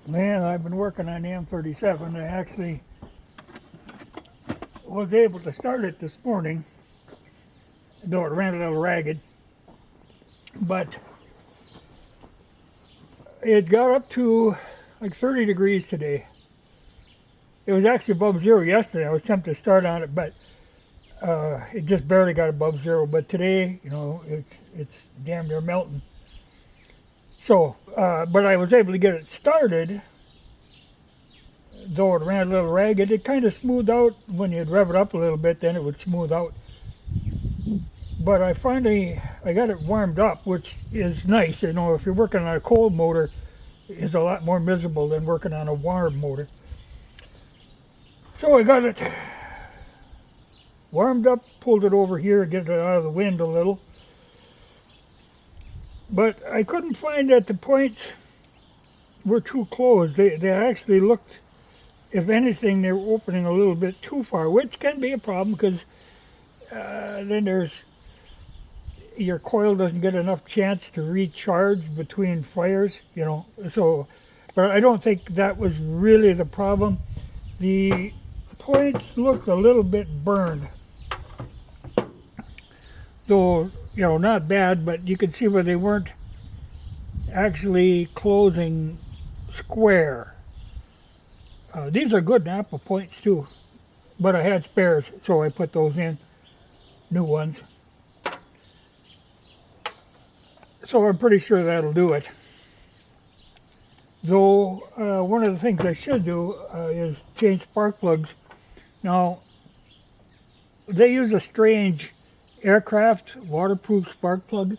Man, I've been working on the M37. I actually was able to start it this morning, though it ran a little ragged. But it got up to like 30 degrees today. It was actually above zero yesterday. I was tempted to start on it, but it just barely got above zero. But today, it's damn near melting. So, but I was able to get it started, though it ran a little ragged. It kind of smoothed out when you'd rev it up a little bit. Then it would smooth out. But I got it warmed up, which is nice. If you're working on a cold motor, it's a lot more miserable than working on a warm motor. So I got it warmed up, pulled it over here, get it out of the wind a little. But I couldn't find that the points were too closed. They actually looked, if anything, they were opening a little bit too far, which can be a problem because then your coil doesn't get enough chance to recharge between fires, So, but I don't think that was really the problem. The points looked a little bit burned, though, not bad, but you can see where they weren't actually closing square. These are good Napa points too, but I had spares, so I put those in, new ones. So I'm pretty sure that'll do it. Though one of the things I should do is change spark plugs. Now, they use a strange aircraft waterproof spark plug.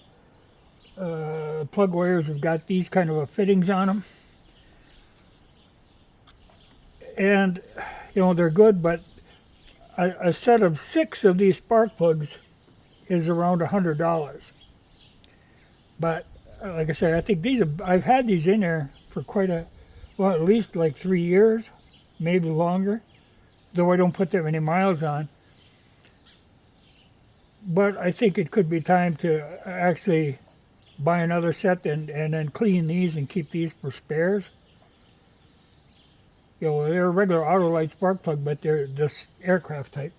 Plug wires have got these kind of fittings on them. And, they're good, but a set of 6 of these spark plugs is around $100. But like I said, I think I've had these in there for at least like 3 years, maybe longer, though I don't put that many miles on. But I think it could be time to actually buy another set and then clean these and keep these for spares. They're a regular Autolite spark plug, but they're this aircraft type.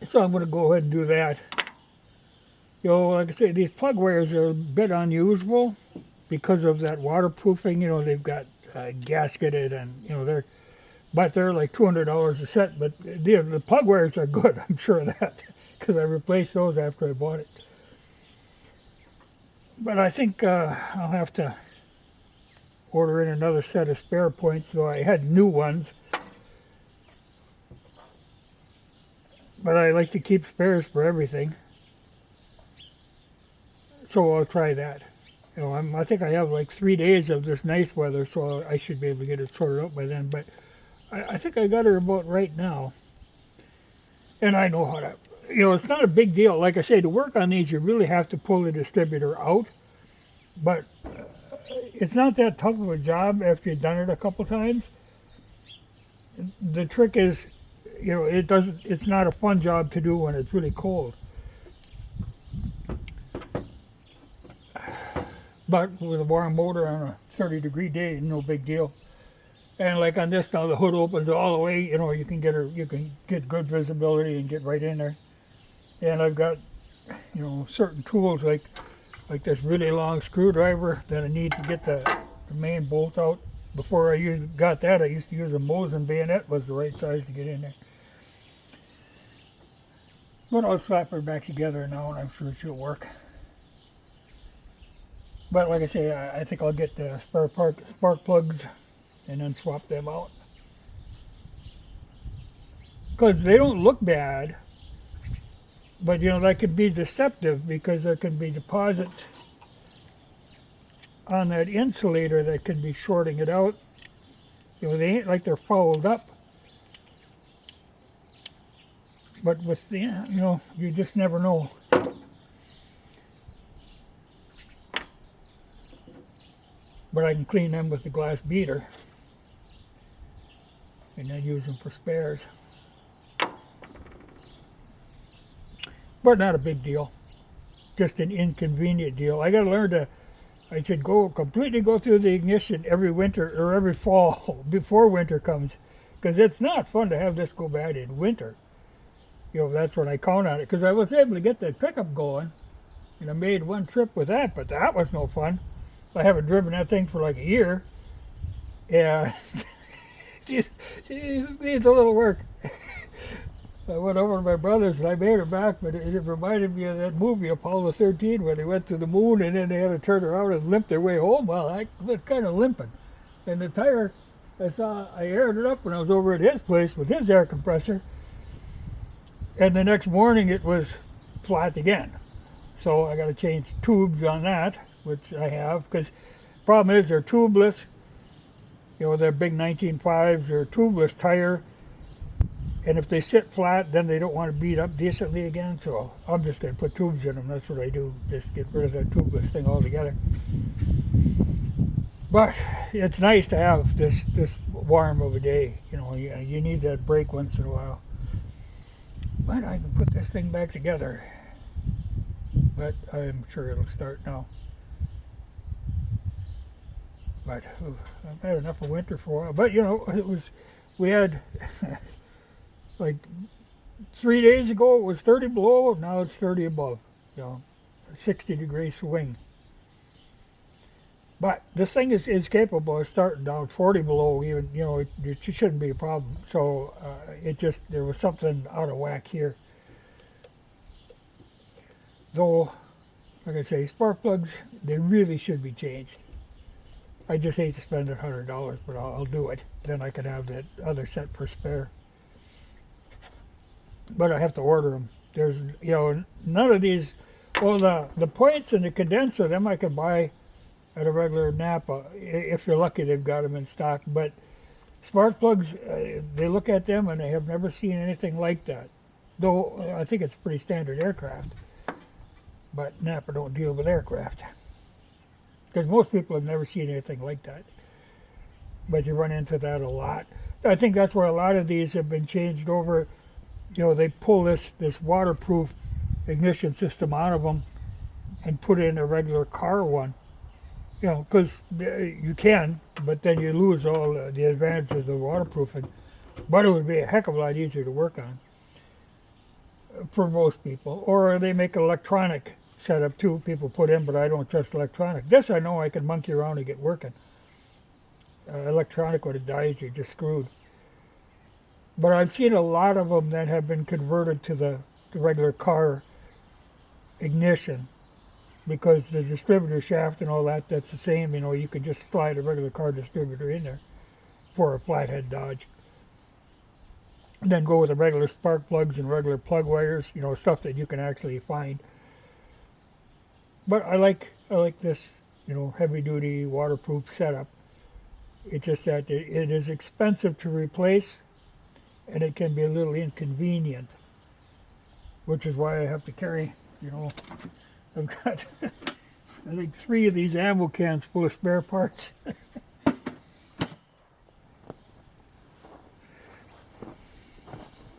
So I'm going to go ahead and do that. Like I say, these plug wires are a bit unusual because of that waterproofing. They've got gasketed and, they're like $200 a set. But the plug wires are good, I'm sure of that, because I replaced those after I bought it. But I think I'll have to order in another set of spare points, though I had new ones. But I like to keep spares for everything. So I'll try that. I think I have like 3 days of this nice weather, so I should be able to get it sorted out by then. But I think I got her about right now. And I know how to, it's not a big deal. Like I say, to work on these, you really have to pull the distributor out. But it's not that tough of a job after you've done it a couple times. The trick is, it's not a fun job to do when it's really cold. But with a warm motor on a 30-degree day, no big deal. And like on this now, the hood opens all the way. You can get good visibility and get right in there. And I've got, certain tools like this really long screwdriver that I need to get the main bolt out. Before I got that, I used to use a Mosin bayonet, was the right size to get in there. But I'll slap her back together now, and I'm sure she'll work. But like I say, I think I'll get the spark plugs and then swap them out. Because they don't look bad, but that could be deceptive because there can be deposits on that insulator that could be shorting it out. They ain't like they're fouled up. But with the, you just never know. But I can clean them with the glass beater and then use them for spares. But not a big deal. Just an inconvenient deal. I got to learn to I should completely go through the ignition every winter or every fall before winter comes, because it's not fun to have this go bad in winter. That's when I count on it, because I was able to get that pickup going, and I made one trip with that, but that was no fun. I haven't driven that thing for like a year. Yeah, it needs a little work. I went over to my brother's and I made her back, but it reminded me of that movie Apollo 13 where they went to the moon and then they had to turn around and limp their way home. Well, I was kind of limping. And the tire, I aired it up when I was over at his place with his air compressor. And the next morning it was flat again. So I got to change tubes on that, which I have, because the problem is they're tubeless. They're big 19.5s, they're tubeless tire. And if they sit flat, then they don't want to beat up decently again. So I'm just going to put tubes in them. That's what I do. Just get rid of that tubeless thing altogether. But it's nice to have this warm of a day. You need that break once in a while. But I can put this thing back together. But I'm sure it'll start now. But I've had enough of winter for a while. But we had like 3 days ago it was 30 below, now it's 30 above. A 60-degree swing. But this thing is capable of starting down 40 below even, it shouldn't be a problem. So there was something out of whack here. Though, like I say, spark plugs, they really should be changed. I just hate to spend $100, but I'll do it. Then I can have that other set for spare. But I have to order them. There's, none of these. Well, the points and the condenser, them I can buy at a regular Napa. If you're lucky, they've got them in stock. But spark plugs, they look at them and they have never seen anything like that. Though I think it's pretty standard aircraft. But Napa don't deal with aircraft. Because most people have never seen anything like that. But you run into that a lot. I think that's where a lot of these have been changed over. They pull this waterproof ignition system out of them and put in a regular car one. Because you can, but then you lose all the advantages of the waterproofing. But it would be a heck of a lot easier to work on for most people. Or they make an electronic setup too, people put in, but I don't trust electronic. This I know I can monkey around and get working. Electronic, when it dies, you're just screwed. But I've seen a lot of them that have been converted to the regular car ignition, because the distributor shaft and all that's the same. You could just slide a regular car distributor in there for a flathead Dodge. And then go with the regular spark plugs and regular plug wires, stuff that you can actually find. But I like this, heavy duty waterproof setup. It's just that it is expensive to replace, and it can be a little inconvenient, which is why I have to carry, I've got, I think 3 of these ammo cans full of spare parts.